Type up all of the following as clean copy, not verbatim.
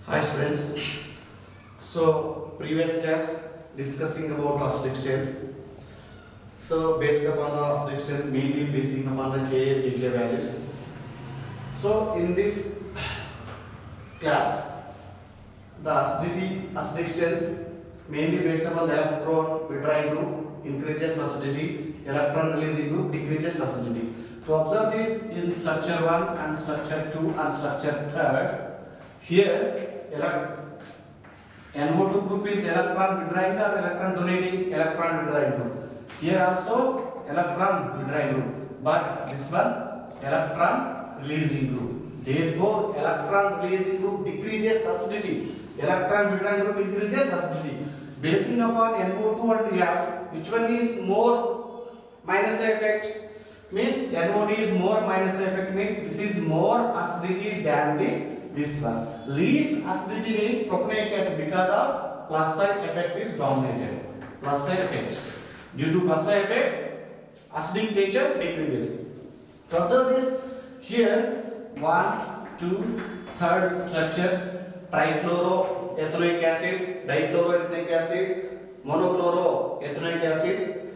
Hi students. So previous class discussing about acidic state. So based upon the acidic state, mainly basing upon the Ka and pK values. So in this class, the acidic state mainly based upon the electron withdrawing group increases acidity, electron releasing group decreases acidity. To observe this in structure 1 and structure 2 and structure 3. Here NO2 group is electron withdrawing or electron donating, electron withdrawing group. Here also electron withdrawing group, but this one electron releasing group. Therefore, electron releasing group decreases acidity, electron withdrawing group increases acidity. Basing upon NO2 and F, which one is more minus effect? Means NO2 is more minus effect, means this is more acidity than this one. Least acidity means propanoic acid because of plus side effect is dominated. Plus side effect. Due to plus side effect, acidic nature decreases. To observe this, here 1, 2, third structures trichloroethanoic acid, dichloroethanoic acid, monochloroethanoic acid.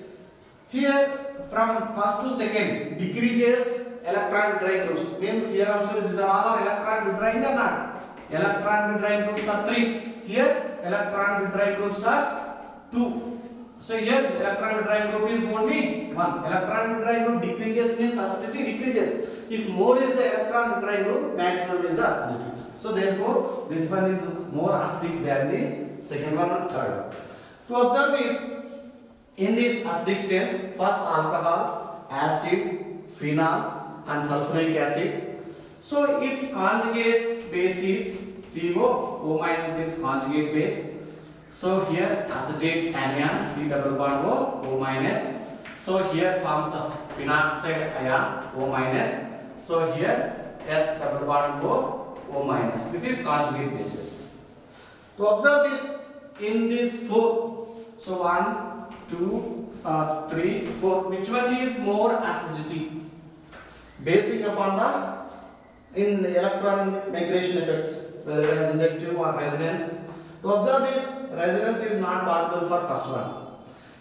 Here from first to second decreases electron withdrawing groups. Means here also these are all electron withdrawing or not? Electron withdrawing groups are 3. Here electron withdrawing groups are 2. So here electron withdrawing group is only 1. Electron withdrawing group decreases means acidity decreases. If more is the electron withdrawing group, maximum is the acidity. So therefore this one is more acidic than the second one and third. To observe this, in this acidic state, first alcohol, acid, phenol and sulfuric acid. So its conjugate base is CO, O minus is conjugate base. So here acetate anion, C double bond O, O minus. So here forms of phenoxide ion, O minus. So here S double bond O, O minus. This is conjugate basis. To observe this in this 4, so 1, 2, 3, 4. Which one is more acidity? Basing upon the electron migration effects, whether it is inductive or resonance. To observe this, resonance is not possible for first one.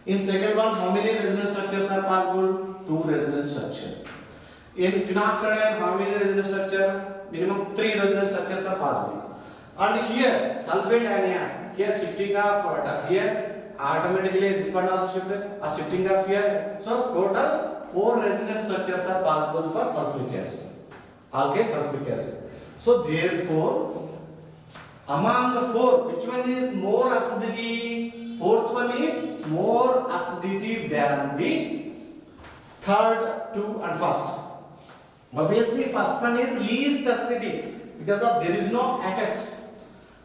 In second one, how many resonance structures are possible? 2 resonance structures. In phenoxide, how many resonance structures? Minimum 3 resonance structures are possible. And here, sulfate anion, here shifting of water, here automatically this one also shifted, a shifting of here. So total 4 resonance structures are possible for sulfuric acid, alkane sulfuric acid. So therefore, among the 4, which one is more acidity? Fourth one is more acidity than the third, 2 and first. Obviously, first one is least acidity because of there is no effects.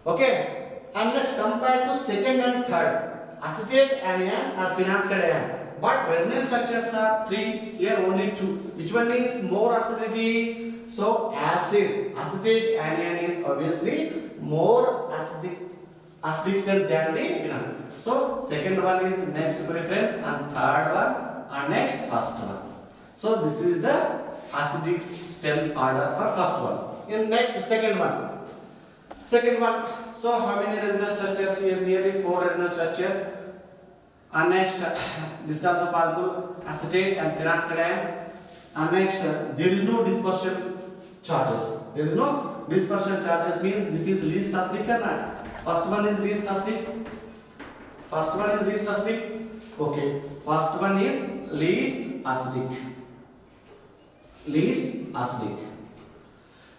Okay, and next compared to second and third, acetate anion or phenoxide ion. But resonance structures are 3, here only 2. Which one is more acidity? So acid, acetate anion is obviously more acidic state than the phenol. So second one is next preference and third one and next first one. So this is the acidic state order for first one. In next second one. Second one, so how many resonance structures? Here nearly 4 resonance structures. And next, this is also possible, acetate and phenoxide ion. And next, there is no dispersion charges. There is no dispersion charges means this is least acidic or not? First one is least acidic. First one is least acidic. Okay. First one is least acidic. Least acidic.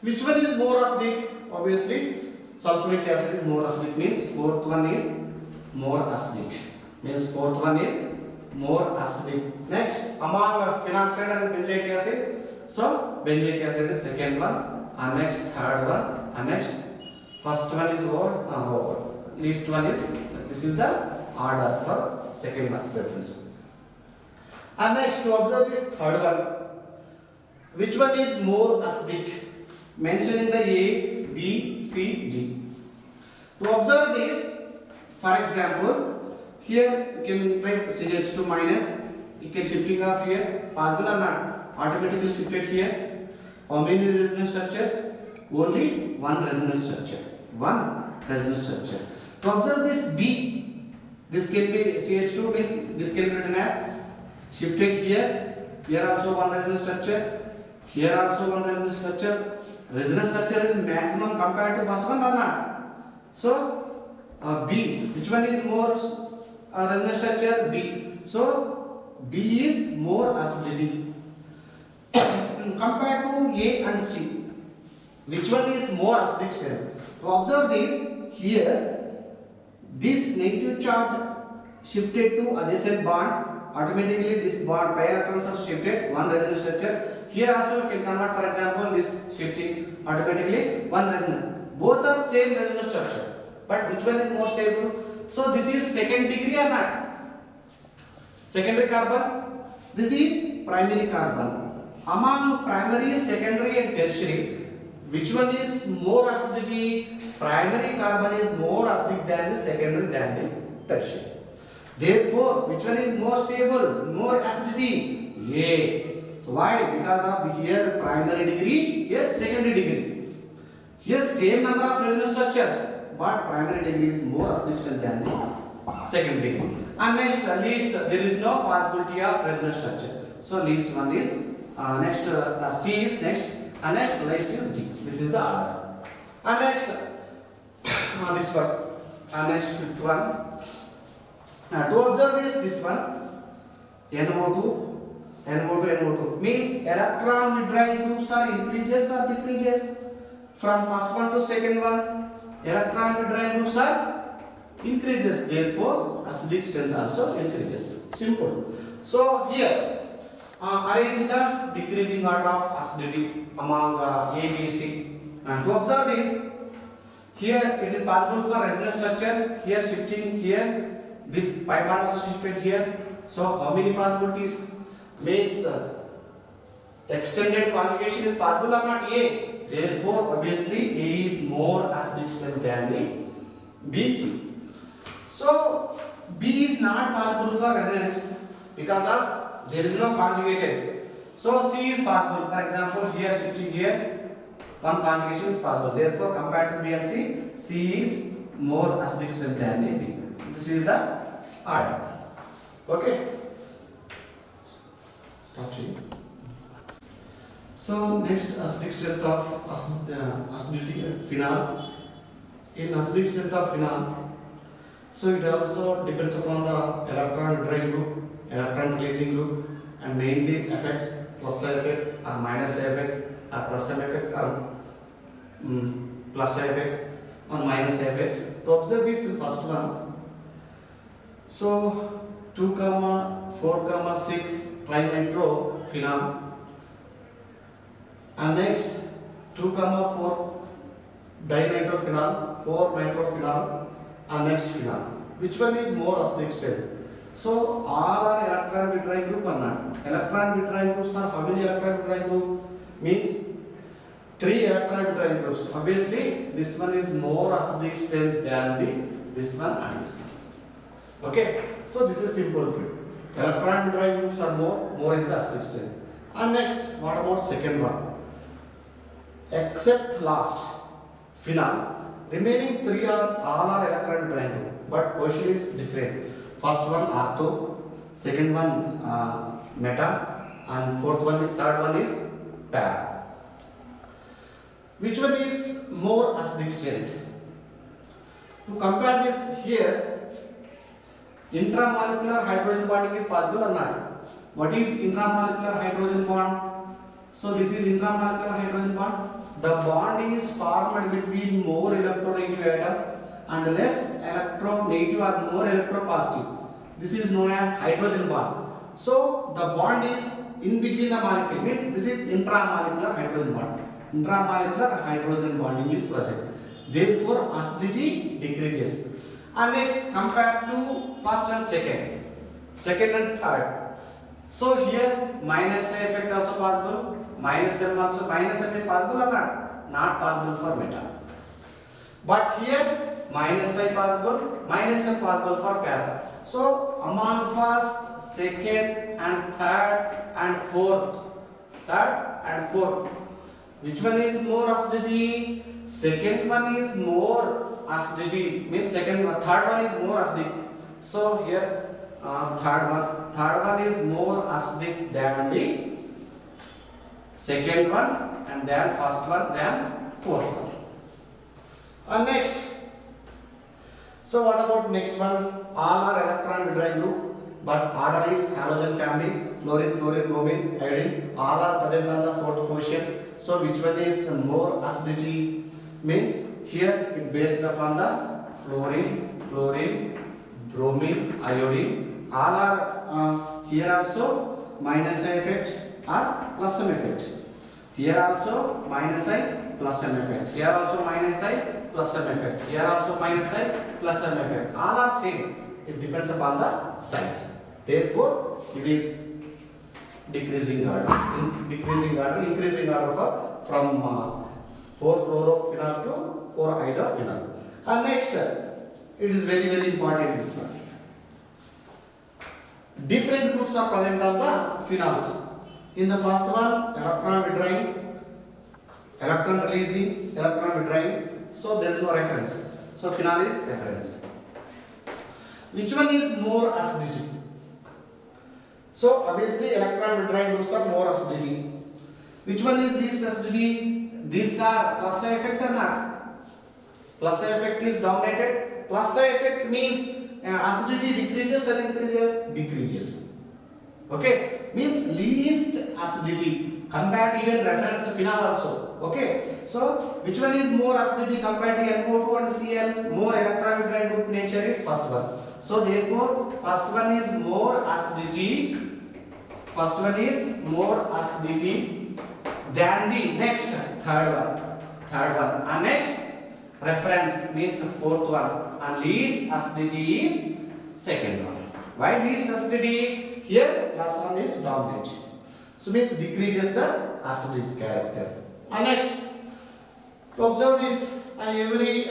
Which one is more acidic? Obviously, sulfuric acid is more acidic means fourth one is more acidic. Means fourth one is more acidic. Next, among phenoxide and benzoic acid, so benzoic acid is second one, and next third one, and next first one is over. Least one is, this is the order for second one reference. And next, to observe this third one, which one is more acidic? Mention in the A, B, C, D. To observe this, for example, here you can write CH2 minus, you can shifting off here, possible or not? Automatically shifted here. How many resonance structure? Only one resonance structure. one resonance structure. To observe this B, this can be CH2 means this can be written as shifted here. Here also one resonance structure. Here also one resonance structure. Resonance structure is maximum compared to first one or not? So B, which one is more resonance structure? B. So B is more acidity compared to A and C. Which one is more acidic strength? To observe this, here this negative charge shifted to adjacent bond. Automatically this bond pi electrons are shifted one resonance structure. Here also you can convert, for example, this shifting automatically one resonance. Both are same resonance structure, but which one is more stable? So this is second degree or not? Secondary carbon. This is primary carbon. Among primary, secondary and tertiary, which one is more acidity? Primary carbon is more acidic than the secondary than the tertiary. Therefore, which one is more stable, more acidity? A. So why? Because of the here primary degree, here secondary degree. Here same number of resonance structures, but primary degree is more acidic than the secondary degree. And next, least there is no possibility of resonance structure. So least one is next C is next, and next least is D. This is the order. And next this one, and next fifth one. To observe this one, NO2, NO2, NO2 means electron withdrawing groups are increases or decreases from first one to second one. Electron withdrawing groups are increases, therefore acidic strength also increases. Simple. So here arrange the decreasing order of acidity among A, B, C. And to observe this, here it is possible for resonance structure. Here shifting here. This pi bond was shifted here. So how many possibilities? Means extended conjugation is possible or not? A. Therefore, obviously A is more acidic strength than the BC. So B is not possible for resonance because of there is no conjugated. So C is possible. For example, here shifting here, one conjugation is possible. Therefore, compared to B and C, C is more acidic strength than the B. This is the order. Okay. Stop here. So next, acidic strength of acidity phenol. In acidic strength of phenol, so it also depends upon the electron withdrawing group, electron releasing group, and mainly affects plus effect or minus effect or plus effect or plus effect or minus effect. To observe this first one, so 2, 4, 6 trinitro phenol, and next 2, 4 dinitrophenol, 4 nitrophenol, and next phenol. Which one is more acidic strength? So all are electron withdrawing group or not? Electron withdrawing groups are how many electron withdrawing group? Means 3 electron withdrawing groups. Obviously, this one is more acidic strength than this one and this one. Okay, so this is simple. Electron withdrawing groups are more is the acidic strength. And next, what about second one? Except last, phenol. Remaining 3 are all are electron withdrawing group, but position is different. First one ortho, second one meta, and third one is para. Which one is more acidic strength? To compare this here, intramolecular hydrogen bonding is possible or not? What is intramolecular hydrogen bond? So this is intramolecular hydrogen bond. The bond is formed between more electronegative atom and less electronegative or more electropositive. This is known as hydrogen bond. So the bond is in between the molecule, means this is intramolecular hydrogen bond. Intramolecular hydrogen bonding is present. Therefore, acidity decreases. And next, compared to first and second and third. So here minus effect also possible. Minus M is possible or not? Not possible for meta. But here minus I possible, minus M possible for para. So among first, second and third and fourth, which one is more acidity? second one is more acidity, means third one is more acidic. So here third one is more acidic than the second one, and then first one, then fourth one. And next, so what about next one? All are electron withdrawing group, but order is halogen family, fluorine, chlorine, bromine, iodine. All are present on the fourth position. So which one is more acidity? Means here it based upon the fluorine, chlorine, bromine, iodine. All are here also minus I effect or plus M effect. Here also minus I plus M effect. Here also minus I plus M effect. Here also minus I plus M effect. All are same. It depends upon the size. Therefore, it is decreasing order, increasing order from 4-fluorophenol to 4-iodophenol. And next, it is very important this one. Different groups are present on the phenols. In the first one, electron withdrawing, electron releasing, electron withdrawing. So there is no reference. So phenol is reference. Which one is more acidity? So obviously electron withdrawing groups are more acidity. Which one is this acidity? These are plus I effect or not? Plus I effect is dominated. Plus I effect means acidity decreases or increases? Decreases. Okay, means least acidity compared to even reference phenol also. Okay, so which one is more acidity compared to NO2 and Cl? More electron withdrawing group nature is first one. So therefore, first one is more acidity. First one is more acidity than the next third one. And next reference means fourth one. And least acidity is second one. Why least acidity? Here plus one is dominant. So means decreases the acidic character. And next, to observe this, every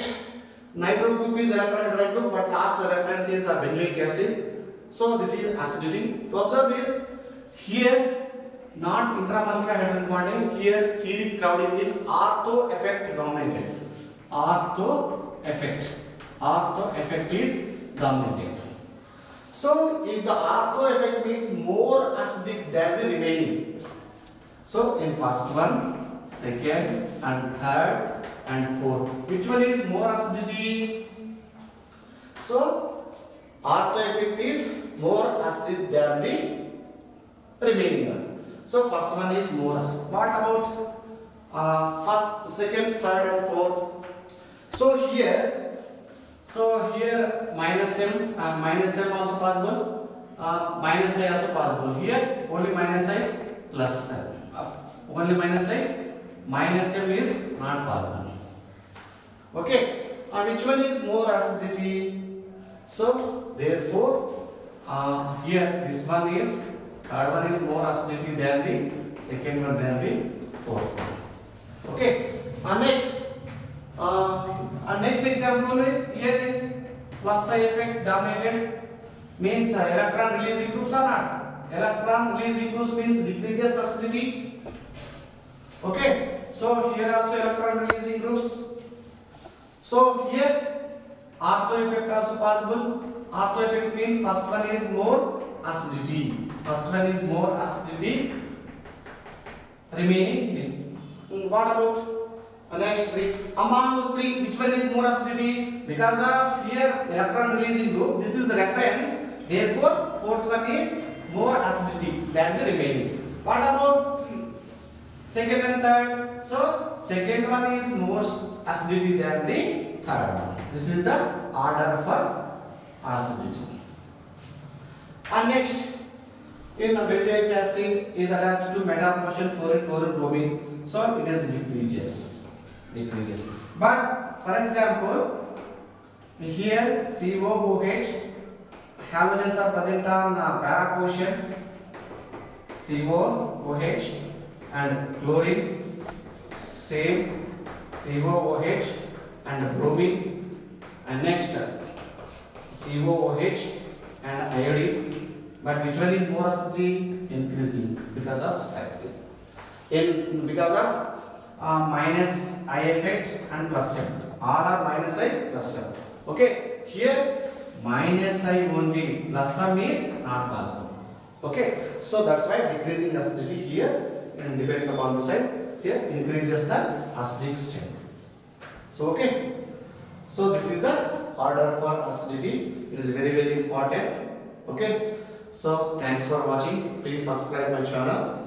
nitro group is electron withdrawing group, but last reference is benzoic acid. So this is acidity. To observe this, here not intramolecular hydrogen bonding, here steric crowding means ortho effect dominated. Ortho effect is dominated. So if the ortho effect means more acidic than the remaining. So in first one, second and third and fourth, which one is more acidity? So ortho effect is more acidic than the remaining one. So first one is more acidic. What about first, second, third and fourth? So here minus M also possible, minus I also possible. Here only minus I plus M. Only minus M is not possible. Okay, which one is more acidity? So therefore, here this one is, third one is more acidity than the second one than the fourth one. Okay, next example is, here is plus I effect dominated, means electron releasing groups are not. Electron releasing groups means decreases acidity. Okay, so here also electron releasing groups. So here ortho effect also possible. Ortho effect means first one is more acidity. First one is more acidity remaining three. What about next three? Among three, which one is more acidity? Because of here electron releasing group, this is the reference. Therefore, fourth one is more acidity than the remaining. What about second and third? So second one is more acidity than the third one. This is the order for acidity. And next, in benzoic acid is attached to metal portion fluorine, bromine. So it is decreases. But for example, here COOH, halogens are present on para portions, COOH and chlorine, same COOH and bromine, and next COOH and iodine. But which one is more acidity? Increasing because of size. Because of minus I effect and plus m. R or minus I plus m. Okay, here minus I only, plus m is not possible. Okay, so that's why decreasing acidity here and depends upon the size. Here increases the acidic strength. So okay, so this is the order for acidity. It is very important. Okay, so thanks for watching. Please subscribe my channel.